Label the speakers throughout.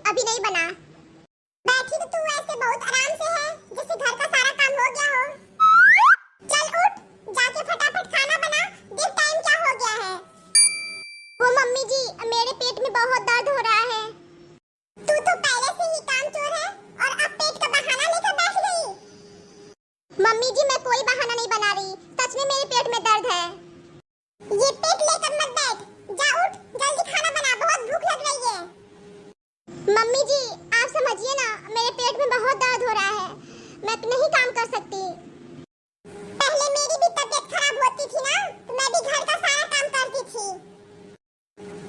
Speaker 1: अभी नहीं बना। बैठी तो तू ऐसे बहुत आराम से है, जैसे घर का सारा काम हो गया हो। चल उठ, जाके फटाफट खाना बना, देख टाइम क्या हो गया है। वो मम्मी जी, मेरे पेट में बहुत दर्द हो रहा है। तू तो पहले से ही कामचोर है और अब पेट का बहाना लेकर बैठ गई। मम्मी जी, मैं कोई बहाना नहीं बना रही, सच में मेरे पेट में दर्द है। ये पेट लेकर मत बैठ, जा उठ, जल्दी खाना बना, बहुत भूख लग रही है। मम्मी जी, आप समझिए ना, मेरे पेट में बहुत दर्द हो रहा है, मैं नहीं काम कर सकती। पहले मेरी भी तबीयत खराब होती थी ना, तो मैं भी घर का सारा काम करती थी।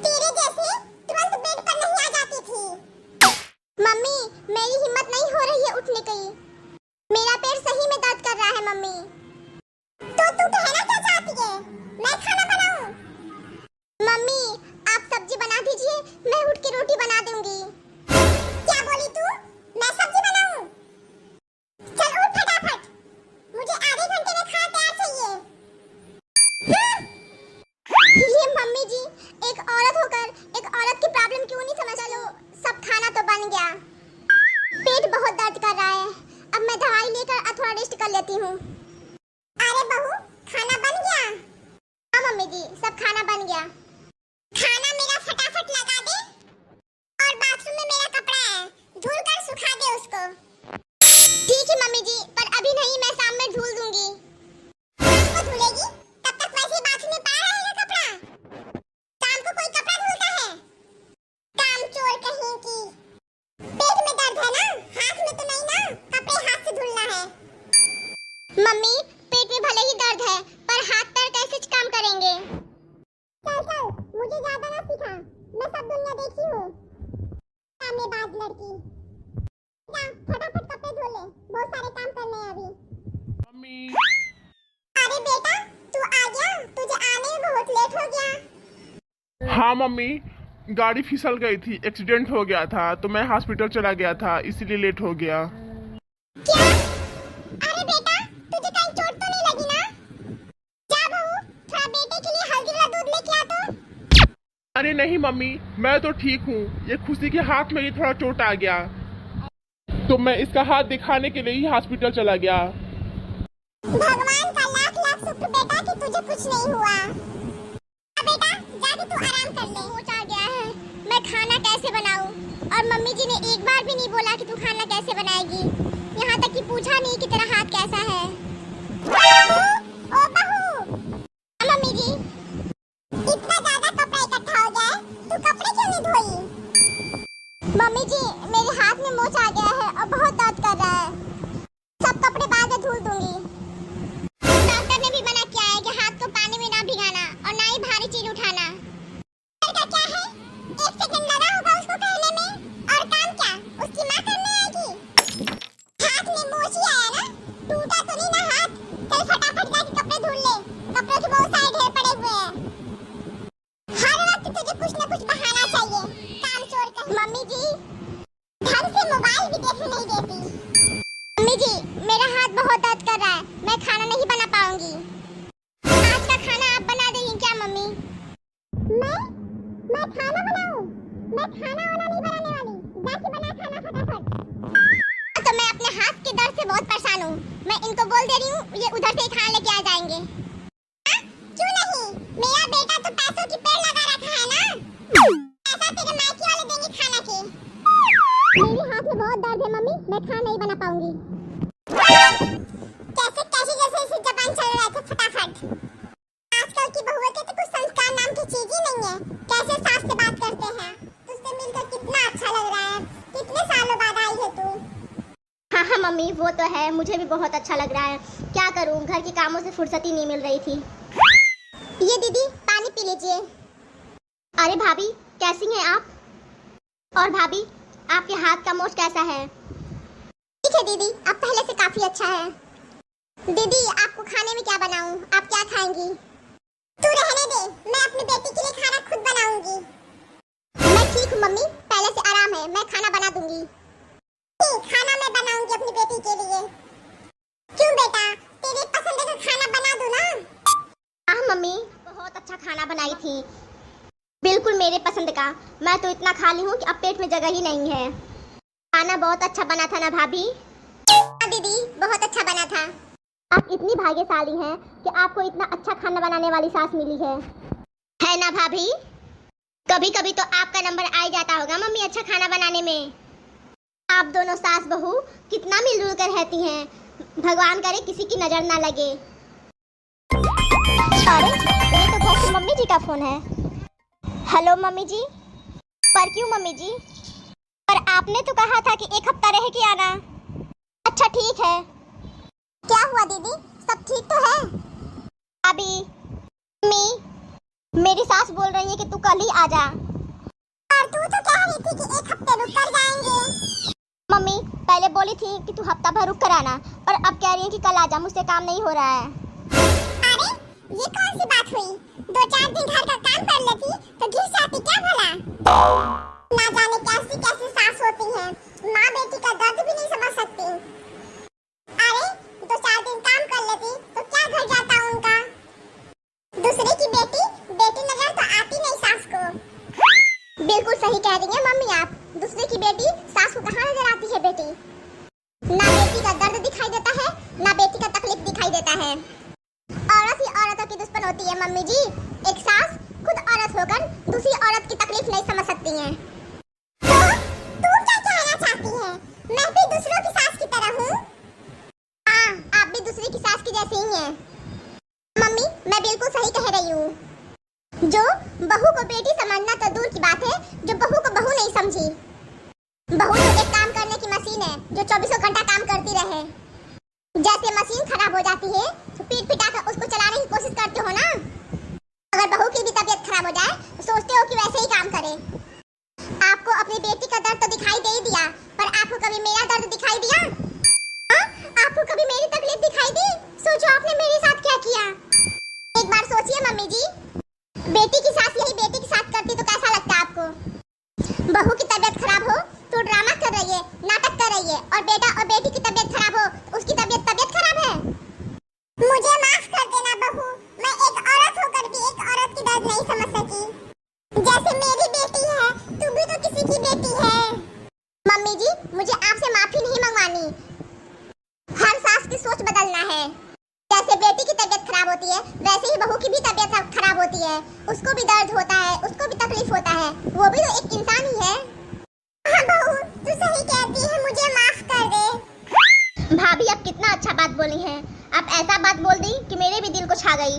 Speaker 1: तेरे जैसे तुरंत बेड पर नहीं आ जाती थी। मम्मी, मेरी हिम्मत नहीं हो रही है उठने की, मेरा पेट सही में दर्द कर रहा है। मम्मी, तो तू कहना क्या चाहती है, मैं खाना बनाऊं? मम्मी, आप सब्जी बना दीजिए, मैं उठ के रोटी बना दूंगी। क्या बोली तू? मैं सब्जी बनाऊं? चल उठ फटाफट, मुझे आधे घंटे में खाना तैयार चाहिए। ये मम्मी जी, एक औरत होकर एक औरत की प्रॉब्लम क्यों नहीं समझ। चलो, सब खाना तो बन गया, पेट बहुत दर्द कर रहा है, अब मैं दवाई लेकर थोड़ा रेस्ट कर लेती हूँ। अरे बहू, खाना बन गया? हाँ मम्मी जी, सब खाना बन गया। खाना मेरा फटाफट लगा दे, और बाथरूम में मेरा कपड़ा है, धुल कर सुखा दे उसको। ठीक है मम्मी जी, पर अभी नहीं, मैं शाम में धुल दूंगी। शाम को धुलेगी? तब तक वैसे बाथरूम में पड़ा रहेगा कपड़ा। शाम को कोई कपड़ा धुलता है? कामचोर कहीं की। पेट में दर्द है ना, हाथ में तो नहीं ना, कपड़े हाथ से धुलना है। मम्मी, पेट में भले ही दर्द है, पर हाथ पैर कैसे काम करेंगे? चल चल, मुझे ज्यादा ना सिखा, मैं सब दुनिया देखी हूँ। सामनेबाज लड़की, जा फटाफट कपड़े धो ले, बहुत सारे काम करने हैं अभी।
Speaker 2: मम्मी।
Speaker 1: अरे बेटा, तू आ गया, तुझे आने में बहुत लेट हो गया।
Speaker 2: हाँ मम्मी, गाड़ी फिसल गई थी, एक्सीडेंट हो गया था, तो मैं हॉस्पिटल चला गया था, इसीलिए लेट हो गया।
Speaker 1: क्या? अरे बेटा, तुझे कहीं चोट तो नहीं लगी ना? जा बहू, थोड़ा बेटे के लिए हल्दी वाला दूध लेके आ तो।
Speaker 2: अरे नहीं मम्मी, मैं तो ठीक हूँ, ये खुशी के हाथ में ही थोड़ा चोट आ गया, तो मैं इसका हाथ दिखाने के लिए ही हॉस्पिटल चला गया।
Speaker 1: भगवान का लाख लाख शुक्र बेटा कि तुझे कुछ नहीं हुआ। बेटा, जाके तू आराम कर ले। हो जा गया है, मैं खाना कैसे बनाऊं? और मम्मी जी ने एक बार भी नहीं बोला कि तू खाना कैसे बनाएगी, यहाँ तक कि पूछा नहीं कि तेरा हाथ कैसा है। ओ बहू, मम्मी जी, इतना ज्यादा कपड़ा इकट्ठा हो गया है, तू कपड़े क्यों नहीं धोई? मम्मी जी, मेरे हाथ में मोच आ गया है और बहुत दर्द कर रहा है, सब कपड़े बाद में धुल दूंगी। डॉक्टर ने भी मना किया है कि हाथ को पानी में ना भिगाना और ना ही भारी चीज उठाना। का क्या है, एक सेकंड लगा होगा उसको कहने में, और काम क्या उसकी माँ करने आएगी? हाथ में मोच ही आया ना, टूटा तो नहीं ना हाथ? चल फटाफट जाके कपड़े धुल ले, कपड़ों के बहुत सारे ढेर पड़े हुए हैं। हर वक्त तुझे कुछ न कुछ बहाना चाहिए, कामचोर का। मम्मी जी, ढंग से मोबाइल भी देखने नहीं देती। मम्मी जी, मेरा हाथ बहुत दर्द कर रहा है, मैं खाना नहीं बना पाऊंगी। आज का खाना आप बना देंगी क्या मम्मी? मैं खाना बनाऊं? मैं खाना वाला नहीं बनाने वाली, जाके बना खाना फटाफट। तो मैं अपने हाथ के दर्द से बहुत परेशान हूँ, मैं इनको बोल दे रही हूँ, ये उधर से खाना लेके आ जाएंगे। क्यों नहीं, मेरा बेटा तो पैसों की पेड़ लगा रखा है ना, पैसा तेरे मायके वाले देंगे खाना के। मेरे हाथ में बहुत दर्द है मम्मी, मैं खाना नहीं बना पाऊंगी। कैसे कैसे जैसे इसे जबान चल रहा है, फटाफट। आजकल की बहुओं के तो कुछ संस्कार नाम की चीज ही नहीं है, कैसे सास से बात करते हैं। तुझसे मिलकर कितना अच्छा लग रहा है, कितने सालों बाद आई है तू।
Speaker 3: हाँ हाँ मम्मी, वो तो है, मुझे भी बहुत अच्छा लग रहा है, क्या करूँ, घर के कामों से फुर्सत ही नहीं मिल रही थी।
Speaker 1: ये दीदी, पानी पी लीजिए।
Speaker 3: अरे भाभी, कैसी हैं आप? और भाभी, आपके हाथ का मोच कैसा है?
Speaker 1: ठीक है दीदी, अब पहले से काफी अच्छा है। दीदी, आपको खाने में क्या बनाऊं, आप क्या खाएंगी? तू रहने दे, मैं अपनी बेटी के लिए खाना खुद बनाऊंगी। मैं ठीक हूँ मम्मी, पहले से आराम है, मैं खाना बना दूंगी। खाना मैं बनाऊंगी अपनी बेटी के लिए। क्यों बेटा, तेरे पसंद का खाना बना दूं ना?
Speaker 3: हाँ मम्मी, बहुत अच्छा खाना बनाई थी, बिल्कुल मेरे पसंद का। मैं तो इतना खा ली हूँ कि अब पेट में जगह ही नहीं है। खाना बहुत अच्छा बना था ना भाभी?
Speaker 1: हाँ दीदी, बहुत अच्छा बना था।
Speaker 3: आप इतनी भाग्यशाली हैं कि आपको इतना अच्छा खाना बनाने वाली सास मिली है ना भाभी? कभी कभी तो आपका नंबर आ ही जाता होगा मम्मी अच्छा खाना बनाने में। आप दोनों सास बहू कितना मिलजुल कर रहती हैं, भगवान करे किसी की नजर ना लगे। अरे ये तो घर की मम्मी जी का फोन है। हेलो मम्मी जी। पर क्यों मम्मी जी? पर आपने तो कहा था कि 1 हफ्ता रह के आना। अच्छा ठीक है।
Speaker 1: क्या हुआ दीदी, सब ठीक तो है?
Speaker 3: अभी मेरी सास बोल रही है कि तू कल ही आ जा।
Speaker 1: और तू तो कह रही थी कि 1 हफ्ते रुक कर जाएंगे।
Speaker 3: मम्मी पहले बोली थी कि तू हफ्ता भर रुक कर आना, और अब कह रही है कि कल आ जा, मुझसे काम नहीं हो रहा है।
Speaker 1: अरे ये कौन सी बात हुई? 2-4 दिन घर का काम कर लेती तो घिस जाती क्या भला? ना जाने कैसी कैसी सास होती हैं, माँ बेटी का दर्द भी नहीं समझ सकती। अरे 2-4 दिन काम कर लेती तो क्या घर जाता उनका? दूसरे की बेटी नजर तो आती नहीं सास को।
Speaker 3: बिल्कुल सही कह रही है मम्मी आप। दूसरे की बेटी सास को कहाँ नजर आती है बेटी? ना बेटी का दर्द दिखाई देता है, ना बेटी का तकलीफ दिखाई देता है। औरत ही औरतों की दुश्मन होती है मम्मी जी। एक सास खुद औरत होकर दूसरी औरत की तकलीफ नहीं समझ सकती है।
Speaker 1: तो तू क्या कहना चाहती है? मैं भी दूसरों की सास की तरह हूँ?
Speaker 3: हाँ, आप भी दूसरी की सास की जैसी ही हैं। मम्मी मैं बिल्कुल सही कह रही हूँ। जो बहू को बेटी समझना तो दूर की बात है, जो बहू को बहू नहीं समझी। बहू तो एक काम करने की मशीन है जो 24 घंटा काम करती रहे। जैसे मशीन खराब हो जाती है तो पीट पिटा कर उसको चलाने की कोशिश करते हो ना। अगर बहू की भी तबीयत खराब हो जाए तो सोचते हो कि वैसे ही काम करे। आपको अपनी बेटी का दर्द तो दिखाई दे ही दिया, पर आपको कभी मेरा दर्द दिखाई दिया? हाँ? आपको कभी मेरी तकलीफ दिखाई दी? सोचो आपने मेरे साथ क्या किया। एक बार सोचिए मम्मी जी, बेटी की सास यही बेटी के साथ करती तो कैसा लगता आपको? बहू की तबीयत खराब हो तो ड्रामा कर रही है, नाटक कर रही है, और बेटा और बेटी की तबीयत खराब हो तो उसकी तबीयत खराब है।
Speaker 1: मुझे माफ कर देना बहू, मैं एक औरत होकर भी एक औरत की दर्द नहीं समझ सकी। जैसे मेरी बेटी है, तू भी तो किसी की बेटी है।
Speaker 3: मम्मी जी मुझे आपसे माफी नहीं मंगवानी, हर सास की सोच बदलना है। जैसे बेटी की तबीयत खराब होती है वैसे ही बहू की भी तबीयत खराब होती है। उसको भी दर्द होता है, उसको भी तकलीफ होता है, वो भी तो एक इंसान ही है।
Speaker 1: हाँ बहू, तू सही कहती है, मुझे माफ कर दे।
Speaker 3: भाभी आप कितना अच्छा बात बोली हैं। आप ऐसा बात बोल दी कि मेरे भी दिल को छा गई।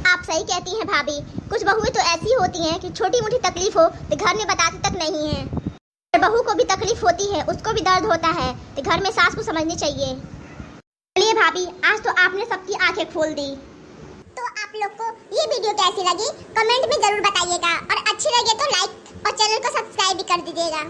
Speaker 3: आप सही कहती हैं भाभी। कुछ बहुएं तो ऐसी होती हैं कि छोटी मोटी तकलीफ हो तो घर में बताती तक नहीं है। और बहू को भी तकलीफ होती है, उसको भी दर्द होता है, तो घर में सास को समझनी चाहिए। चलिए भाभी, आज तो आपने सबकी आंखें खोल दी।
Speaker 1: तो आप लोग को ये वीडियो कैसी लगी कमेंट में जरूर बताइएगा, और अच्छी लगे तो लाइक और चैनल को सब्सक्राइब भी कर दीजिएगा।